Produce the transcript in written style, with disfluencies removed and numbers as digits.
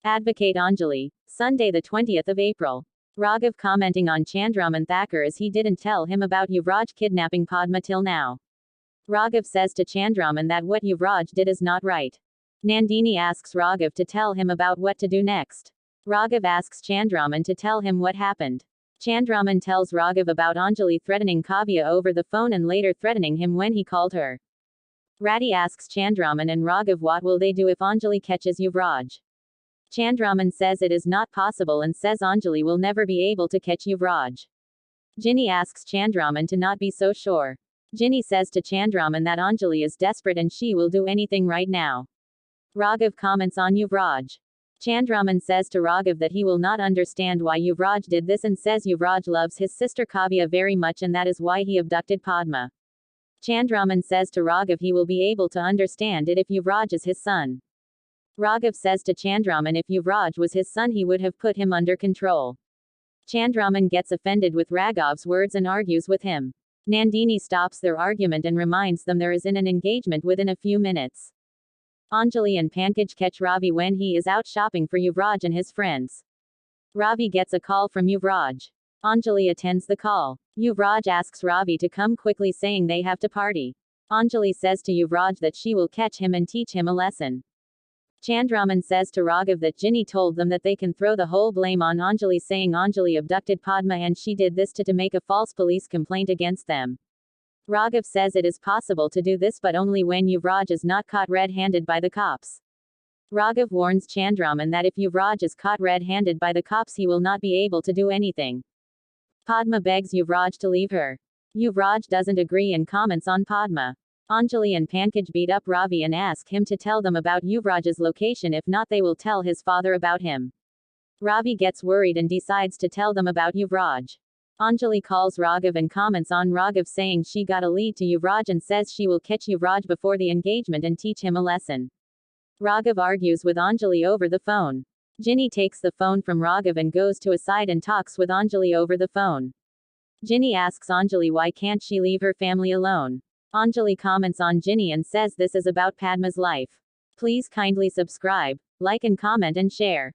Advocate Anjali. Sunday the 20th of April. Raghav commenting on Chandraman Thakur as he didn't tell him about Yuvraj kidnapping Padma till now. Raghav says to Chandraman that what Yuvraj did is not right. Nandini asks Raghav to tell him about what to do next. Raghav asks Chandraman to tell him what happened. Chandraman tells Raghav about Anjali threatening Kavya over the phone and later threatening him when he called her. Radhi asks Chandraman and Raghav what will they do if Anjali catches Yuvraj. Chandraman says it is not possible and says Anjali will never be able to catch Yuvraj. Ginny asks Chandraman to not be so sure. Ginny says to Chandraman that Anjali is desperate and she will do anything right now. Raghav comments on Yuvraj. Chandraman says to Raghav that he will not understand why Yuvraj did this and says Yuvraj loves his sister Kavya very much and that is why he abducted Padma. Chandraman says to Raghav he will be able to understand it if Yuvraj is his son. Raghav says to Chandraman if Yuvraj was his son he would have put him under control. Chandraman gets offended with Raghav's words and argues with him. Nandini stops their argument and reminds them there is an engagement within a few minutes. Anjali and Pankaj catch Ravi when he is out shopping for Yuvraj and his friends. Ravi gets a call from Yuvraj. Anjali attends the call. Yuvraj asks Ravi to come quickly saying they have to party. Anjali says to Yuvraj that she will catch him and teach him a lesson. Chandraman says to Raghav that Ginny told them that they can throw the whole blame on Anjali saying Anjali abducted Padma and she did this to make a false police complaint against them. Raghav says it is possible to do this but only when Yuvraj is not caught red-handed by the cops. Raghav warns Chandraman that if Yuvraj is caught red-handed by the cops he will not be able to do anything. Padma begs Yuvraj to leave her. Yuvraj doesn't agree and comments on Padma. Anjali and Pankaj beat up Ravi and ask him to tell them about Yuvraj's location if not they will tell his father about him. Ravi gets worried and decides to tell them about Yuvraj. Anjali calls Raghav and comments on Raghav saying she got a lead to Yuvraj and says she will catch Yuvraj before the engagement and teach him a lesson. Raghav argues with Anjali over the phone. Ginny takes the phone from Raghav and goes to a side and talks with Anjali over the phone. Ginny asks Anjali why can't she leave her family alone. Anjali comments on Ginny and says this is about Padma's life. Please kindly subscribe, like and comment and share.